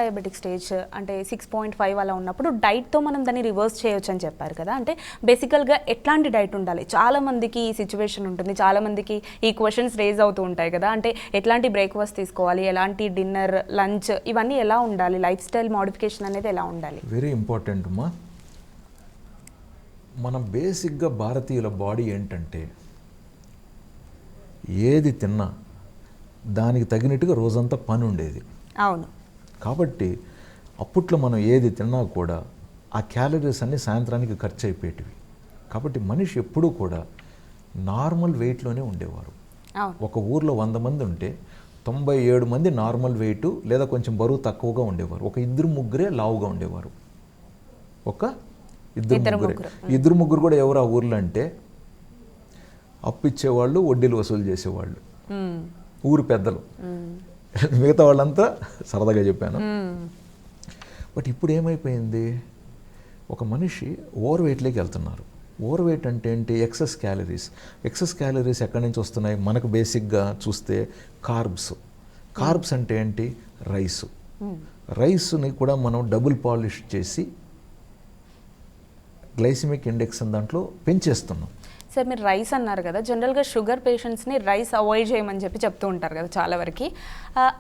Diabetic stage అంటే 6.5 అలా ఉన్నప్పుడు డైట్తో మనం దాన్ని రివర్స్ చేయొచ్చు అని చెప్పారు కదా. అంటే బేసికల్గా ఎట్లాంటి డైట్ ఉండాలి? చాలామందికి ఈ సిచ్యువేషన్ ఉంటుంది, చాలామందికి ఈ క్వశ్చన్స్ రేజ్ అవుతూ ఉంటాయి కదా. అంటే ఎట్లాంటి బ్రేక్ఫాస్ట్ తీసుకోవాలి, ఎలాంటి డిన్నర్, లంచ్, ఇవన్నీ ఎలా ఉండాలి, లైఫ్ స్టైల్ మోడిఫికేషన్ అనేది ఎలా ఉండాలి? వెరీ ఇంపార్టెంట్ అమ్మా. మనం బేసిక్గా భారతీయుల బాడీ ఏంటంటే ఏది తిన్నా దానికి తగినట్టుగా రోజంతా పని ఉండేది. అవును. కాబట్టి అప్పట్లో మనం ఏది తిన్నా కూడా ఆ క్యాలరీస్ అన్నీ సాయంత్రానికి ఖర్చు అయిపోయేటివి. కాబట్టి మనిషి ఎప్పుడూ కూడా నార్మల్ వెయిట్లోనే ఉండేవారు. ఒక ఊర్లో 100 మంది ఉంటే 97 మంది నార్మల్ వెయిట్ లేదా కొంచెం బరువు తక్కువగా ఉండేవారు. ఒక 2-3 లావుగా ఉండేవారు. ఒక 2-3 కూడా ఎవరు ఆ ఊర్లో అంటే అప్పు ఇచ్చేవాళ్ళు, వడ్డీలు వసూలు చేసేవాళ్ళు, ఊరు పెద్దలు. మిగతా వాళ్ళంతా సరదాగా చెప్పాను. బట్ ఇప్పుడు ఏమైపోయింది, ఒక మనిషి ఓవర్ వెయిట్లోకి వెళ్తున్నారు. ఓవర్ వెయిట్ అంటే ఏంటి? Excess calories. ఎక్సెస్ క్యాలరీస్ ఎక్కడి నుంచి వస్తున్నాయి? మనకు బేసిక్గా చూస్తే కార్బ్స్ అంటే ఏంటి? రైస్ని కూడా మనం డబుల్ పాలిష్ చేసి గ్లైసిమిక్ ఇండెక్స్ దాంట్లో పెంచేస్తున్నాం. సార్, మీరు రైస్ అన్నారు కదా, జనరల్గా షుగర్ పేషెంట్స్ని రైస్ అవాయిడ్ చేయమని చెప్తూ ఉంటారు కదా చాలా వరకు.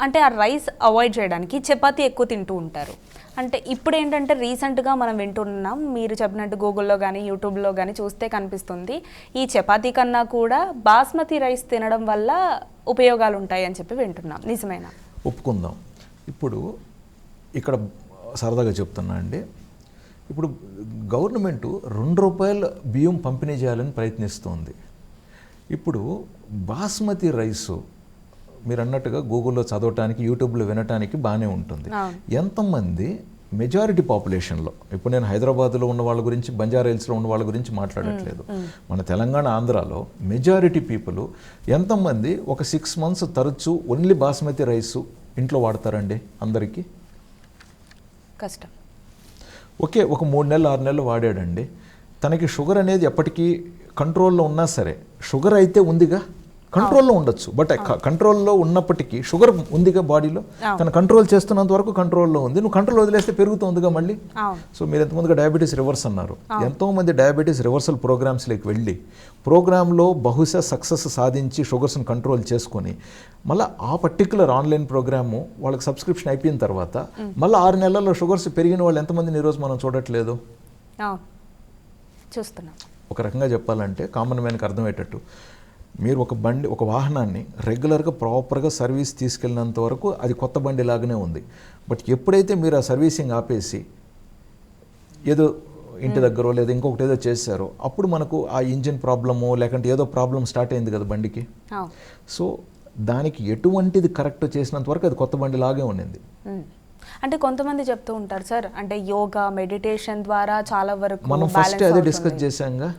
అంటే ఆ రైస్ అవాయిడ్ చేయడానికి చపాతీ ఎక్కువ తింటూ ఉంటారు. అంటే ఇప్పుడు ఏంటంటే రీసెంట్గా మనం వింటున్నాం, మీరు చెప్పినట్టు గూగుల్లో కానీ యూట్యూబ్లో కానీ చూస్తే కనిపిస్తుంది, ఈ చపాతీ కన్నా కూడా బాస్మతి రైస్ తినడం వల్ల ఉపయోగాలు ఉంటాయి అని చెప్పి వింటున్నాం. నిజమేనా? ఒప్పుకుందాం. ఇప్పుడు ఇక్కడ సరదాగా చెప్తున్నా అండి, ఇప్పుడు గవర్నమెంట్ ₹2 బియ్యం పంపిణీ చేయాలని ప్రయత్నిస్తోంది. ఇప్పుడు బాస్మతి రైసు మీరు అన్నట్టుగా గూగుల్లో చదవటానికి, యూట్యూబ్లో వినటానికి బాగానే ఉంటుంది. ఎంతమంది మెజారిటీ పాపులేషన్లో, ఇప్పుడు నేను హైదరాబాద్లో ఉన్న వాళ్ళ గురించి, బంజారా హిల్స్లో ఉన్న వాళ్ళ గురించి మాట్లాడట్లేదు, మన తెలంగాణ, ఆంధ్రాలో మెజారిటీ పీపుల్ ఎంతమంది ఒక 6 months తరచూ ఓన్లీ బాస్మతి రైసు ఇంట్లో వాడతారండి? అందరికీ కష్టం. ఓకే, ఒక 3 నెలలు 6 నెలలు వాడాడండి, తనకి షుగర్ అనేది ఎప్పటికీ కంట్రోల్లో ఉన్నా సరే, షుగర్ అయితే ఉందిగా, కంట్రోల్లో ఉండొచ్చు, బట్ కంట్రోల్లో ఉన్నప్పటికీ షుగర్ ఉందిగా బాడీలో, తను కంట్రోల్ చేస్తున్నంత వరకు కంట్రోల్లో ఉంది. నువ్వు కంట్రోల్ వదిలేస్తే పెరుగుతుందిగా మళ్ళీ. సో మీరు ఎంతమందిగా డయాబెటీస్ రివర్స్ అన్నారు, ఎంతోమంది డయాబెటీస్ రివర్సల్ ప్రోగ్రామ్స్లోకి వెళ్ళి ప్రోగ్రాంలో బహుశా సక్సెస్ సాధించి షుగర్స్ని కంట్రోల్ చేసుకొని మళ్ళీ ఆ పర్టికులర్ ఆన్లైన్ ప్రోగ్రాము వాళ్ళకి సబ్స్క్రిప్షన్ అయిపోయిన తర్వాత మళ్ళీ 6 నెలల్లో షుగర్స్ పెరిగిన వాళ్ళు ఎంతమందిని ఈరోజు మనం చూడట్లేదు? చూస్తున్నాం. ఒక రకంగా చెప్పాలంటే కామన్ మ్యాన్కి అర్థమయ్యేటట్టు, మీరు ఒక వాహనాన్ని రెగ్యులర్గా ప్రాపర్గా సర్వీస్ తీసుకెళ్ళినంత వరకు అది కొత్త బండి లాగానే ఉంది. బట్ ఎప్పుడైతే మీరు ఆ సర్వీసింగ్ ఆపేసి ఏదో ఇంటి దగ్గర లేదా ఇంకొకటి ఏదో చేశారో అప్పుడు మనకు ఆ ఇంజిన్ ప్రాబ్లమో లేకంటే ఏదో ప్రాబ్లం స్టార్ట్ అయింది కదా బండికి. సో దానికి ఎటువంటిది కరెక్ట్ చేసినంత వరకు అది కొత్త బండి లాగే ఉండింది. అంటే కొంతమంది చెప్తూ ఉంటారు సార్, అంటే యోగా, మెడిటేషన్ ద్వారా చాలా వరకు మనం ఫస్ట్ అదే డిస్కస్ చేశాంగా,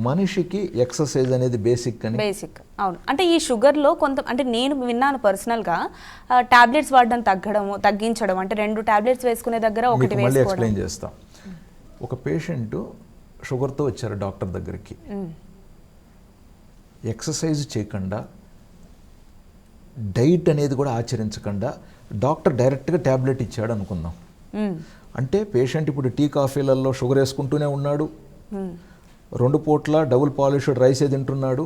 మనిషికి ఎక్సర్సైజ్ అనేది బేసిక్ అని. బేసిక్, అవును. అంటే ఈ షుగర్లో అంటే నేను విన్నాను పర్సనల్గా, టాబ్లెట్స్ వాడడం తగ్గించడం, అంటే 2 టాబ్లెట్స్ వేసుకునే దగ్గర ఒకటి వేసుకోవడం. మళ్ళీ ఎక్స్ప్లెయిన్ చేస్తాం. ఒక పేషెంట్ షుగర్తో వచ్చారు డాక్టర్ దగ్గరికి, ఎక్సర్సైజ్ చేయకుండా, డైట్ అనేది కూడా ఆచరించకుండా డాక్టర్ డైరెక్ట్గా ట్యాబ్లెట్ ఇచ్చాడు అనుకుందాం. అంటే పేషెంట్ ఇప్పుడు టీ కాఫీలలో షుగర్ వేసుకుంటూనే ఉన్నాడు, 2 పూట్ల డబుల్ పాలిష్డ్ రైసే తింటున్నాడు,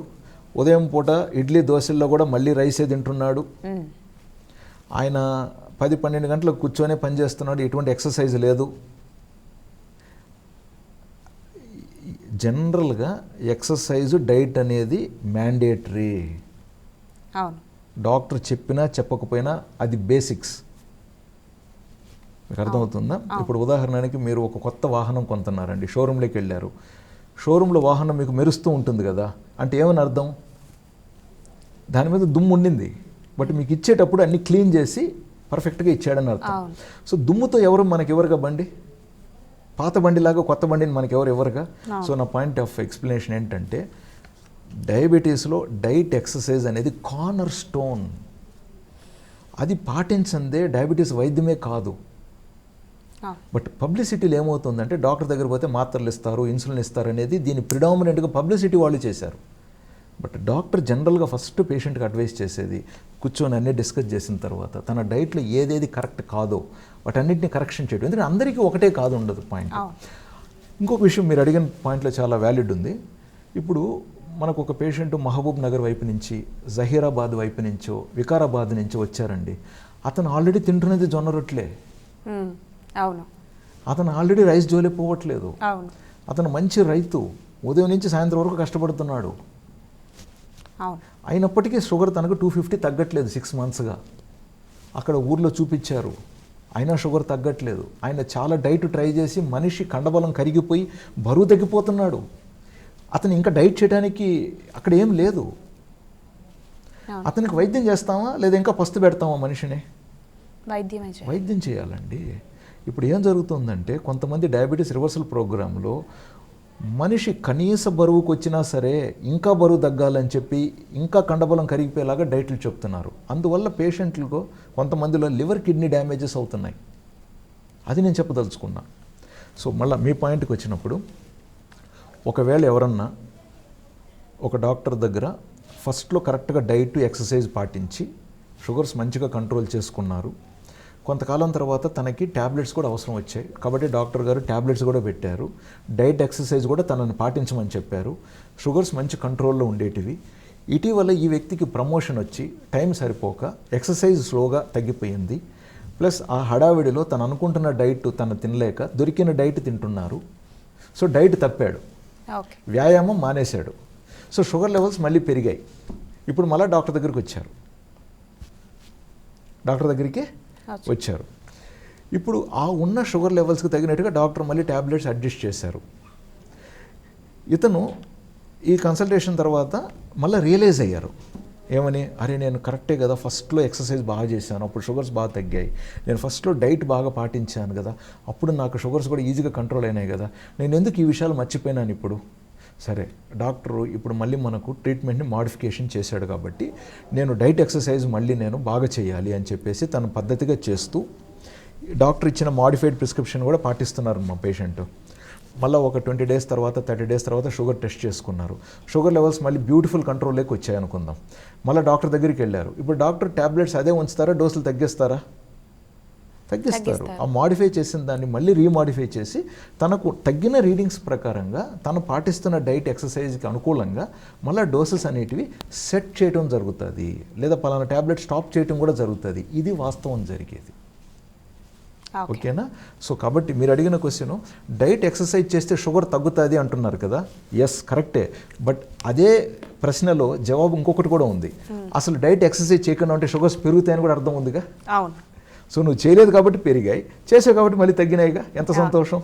ఉదయం పూట ఇడ్లీ దోశల్లో కూడా మళ్ళీ రైసే తింటున్నాడు, ఆయన 10-12 గంటలకు కూర్చొనే పనిచేస్తున్నాడు, ఎటువంటి ఎక్సర్సైజ్ లేదు. జనరల్గా ఎక్సర్సైజ్, డైట్ అనేది మ్యాండేటరీ. డాక్టర్ చెప్పినా చెప్పకపోయినా అది బేసిక్స్. మీకు అర్థమవుతుందా? ఇప్పుడు ఉదాహరణకి మీరు ఒక కొత్త వాహనం కొంటున్నారండి, షోరూంలోకి వెళ్ళారు, షోరూంలో వాహనం మీకు మెరుస్తూ ఉంటుంది కదా, అంటే ఏమని అర్థం? దాని మీద దుమ్ము ఉండింది, బట్ మీకు ఇచ్చేటప్పుడు అన్ని క్లీన్ చేసి పర్ఫెక్ట్గా ఇచ్చాడని అర్థం. సో దుమ్ముతో మనకెవరుగా బండి? పాత బండిలాగా కొత్త బండిని మనకెవరుగా? సో నా పాయింట్ ఆఫ్ ఎక్స్ప్లెనేషన్ ఏంటంటే, డయాబెటీస్లో డైట్, ఎక్సర్సైజ్ అనేది కార్నర్ స్టోన్. అది పాటించందే డయాబెటీస్ వైద్యమే కాదు. బట్ పబ్లిసిటీలు ఏమవుతుందంటే డాక్టర్ దగ్గర పోతే మాత్రలు ఇస్తారు, ఇన్సులిన్ ఇస్తారు అనేది దీన్ని ప్రిడామినెంట్గా పబ్లిసిటీ వాళ్ళు చేశారు. బట్ డాక్టర్ జనరల్గా ఫస్ట్ పేషెంట్కి అడ్వైస్ చేసేది కూర్చొని అన్నీ డిస్కస్ చేసిన తర్వాత తన డైట్లో ఏదేది కరెక్ట్ కాదో వాటన్నిటిని కరెక్షన్ చేయడం. ఎందుకంటే అందరికీ ఒకటే కాదు ఉండదు పాయింట్. ఇంకొక విషయం మీరు అడిగిన పాయింట్లో చాలా వ్యాలిడ్ ఉంది. ఇప్పుడు మనకు ఒక పేషెంట్ మహబూబ్ నగర్ వైపు నుంచి, జహీరాబాద్ వైపు నుంచో, వికారాబాద్ నుంచో వచ్చారండి. అతను ఆల్రెడీ తింటున్నది జొన్న రొట్టెలే. అవును. అతను ఆల్రెడీ రైస్ జోలే పోవట్లేదు. అవును. అతను మంచి రైతు, ఉదయం నుంచి సాయంత్రం వరకు కష్టపడుతున్నాడు. అవును. అయినప్పటికీ షుగర్ తనకు 250 తగ్గట్లేదు 6 మంత్స్గా. అక్కడ ఊర్లో చూపించారు, అయినా షుగర్ తగ్గట్లేదు. ఆయన చాలా డైట్ ట్రై చేసి మనిషి కండబలం కరిగిపోయి బరువు తగ్గిపోతున్నాడు. అతను ఇంకా డైట్ చేయడానికి అక్కడ ఏం లేదు. అతనికి వైద్యం చేస్తామా లేదా ఇంకా పస్తు పెడతామా మనిషిని? వైద్యం చేయాలండి. ఇప్పుడు ఏం జరుగుతుందంటే కొంతమంది డయాబెటీస్ రివర్సల్ ప్రోగ్రాంలో మనిషి కనీస బరువుకు వచ్చినా సరే ఇంకా బరువు తగ్గాలని చెప్పి ఇంకా కండబలం కరిగిపోయేలాగా డైట్లు చెప్తున్నారు. అందువల్ల పేషెంట్లకు కొంతమందిలో లివర్ కిడ్నీ డ్యామేజెస్ అవుతున్నాయి. అది నేను చెప్పదలుచుకున్నా. సో మళ్ళీ మీ పాయింట్కి వచ్చినప్పుడు, ఒకవేళ ఎవరన్నా ఒక డాక్టర్ దగ్గర ఫస్ట్లో కరెక్ట్గా డైట్ ఎక్సర్సైజ్ పాటించి షుగర్స్ మంచిగా కంట్రోల్ చేసుకున్నారు, కొంతకాలం తర్వాత తనకి ట్యాబ్లెట్స్ కూడా అవసరం వచ్చాయి కాబట్టి డాక్టర్ గారు ట్యాబ్లెట్స్ కూడా పెట్టారు, డైట్ ఎక్సర్సైజ్ కూడా తనని పాటించమని చెప్పారు, షుగర్స్ మంచి కంట్రోల్లో ఉండేటివి. ఇటీవల ఈ వ్యక్తికి ప్రమోషన్ వచ్చి టైం సరిపోక ఎక్సర్సైజ్ స్లోగా తగ్గిపోయింది. ప్లస్ ఆ హడావిడిలో తను అనుకుంటున్న డైట్ తను తినలేక దొరికిన డైట్ తింటున్నారు. సో డైట్ తప్పాడు, వ్యాయామం మానేశాడు. సో షుగర్ లెవెల్స్ మళ్ళీ పెరిగాయి. ఇప్పుడు మళ్ళీ డాక్టర్ దగ్గరికి వచ్చారు. ఇప్పుడు ఆ ఉన్న షుగర్ లెవెల్స్కి తగినట్టుగా డాక్టర్ మళ్ళీ ట్యాబ్లెట్స్ అడ్జస్ట్ చేశారు. ఇతను ఈ కన్సల్టేషన్ తర్వాత మళ్ళీ రియలైజ్ అయ్యారు. ఏమని? అరే నేను కరెక్టే కదా, ఫస్ట్లో ఎక్సర్సైజ్ బాగా చేశాను, అప్పుడు షుగర్స్ బాగా తగ్గాయి. నేను ఫస్ట్లో డైట్ బాగా పాటించాను కదా, అప్పుడు నాకు షుగర్స్ కూడా ఈజీగా కంట్రోల్ అయినాయి కదా, నేను ఎందుకు ఈ విషయాలు మర్చిపోయినాను ఇప్పుడు? సరే, డాక్టరు ఇప్పుడు మళ్ళీ మనకు ట్రీట్మెంట్ని మాడిఫికేషన్ చేశాడు కాబట్టి నేను డైట్ ఎక్సర్సైజ్ మళ్ళీ నేను బాగా చేయాలి అని చెప్పేసి తను పద్ధతిగా చేస్తూ డాక్టర్ ఇచ్చిన మాడిఫైడ్ ప్రిస్క్రిప్షన్ కూడా పాటిస్తున్నారు మా పేషెంట్. మళ్ళీ ఒక 20 days తర్వాత 30 days తర్వాత షుగర్ టెస్ట్ చేసుకున్నారు. షుగర్ లెవెల్స్ మళ్ళీ బ్యూటిఫుల్ కంట్రోల్లోకి వచ్చాయి అనుకుందాం. మళ్ళీ డాక్టర్ దగ్గరికి వెళ్ళారు. ఇప్పుడు డాక్టర్ ట్యాబ్లెట్స్ అదే ఉంచుతారా, డోసులు తగ్గిస్తారా? తగ్గిస్తారు. ఆ మాడిఫై చేసిన దాన్ని మళ్ళీ రీమాడిఫై చేసి తనకు తగ్గిన రీడింగ్స్ ప్రకారంగా తను పాటిస్తున్న డైట్ ఎక్సర్సైజ్కి అనుకూలంగా మళ్ళీ డోసెస్ అనేటివి సెట్ చేయడం జరుగుతుంది, లేదా పలానా ట్యాబ్లెట్ స్టాప్ చేయడం కూడా జరుగుతుంది. ఇది వాస్తవం జరిగేది. ఓకేనా? సో కాబట్టి మీరు అడిగిన క్వశ్చన్, డైట్ ఎక్సర్సైజ్ చేస్తే షుగర్ తగ్గుతుంది అంటున్నారు కదా. ఎస్, కరెక్టే. బట్ అదే ప్రశ్నలో జవాబు ఇంకొకటి కూడా ఉంది. అసలు డైట్ ఎక్సర్సైజ్ చేయకుండా ఉంటే షుగర్స్ పెరుగుతాయని కూడా అర్థం ఉందిగా. అవును. సో నువ్వు చేయలేదు కాబట్టి పెరిగాయి, చేసావు కాబట్టి మళ్ళీ తగ్గినాయిగా. ఎంత సంతోషం.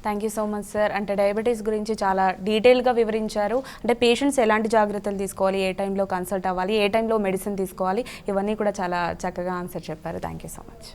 Thank you so much sir. అంటే డయాబెటీస్ గురించి చాలా డీటెయిల్గా వివరించారు. అంటే పేషెంట్స్ ఎలాంటి జాగ్రత్తలు తీసుకోవాలి, ఏ టైంలో కన్సల్ట్ అవ్వాలి, ఏ టైంలో మెడిసిన్ తీసుకోవాలి, ఇవన్నీ కూడా చాలా చక్కగా ఆన్సర్ చెప్పారు. Thank you so much.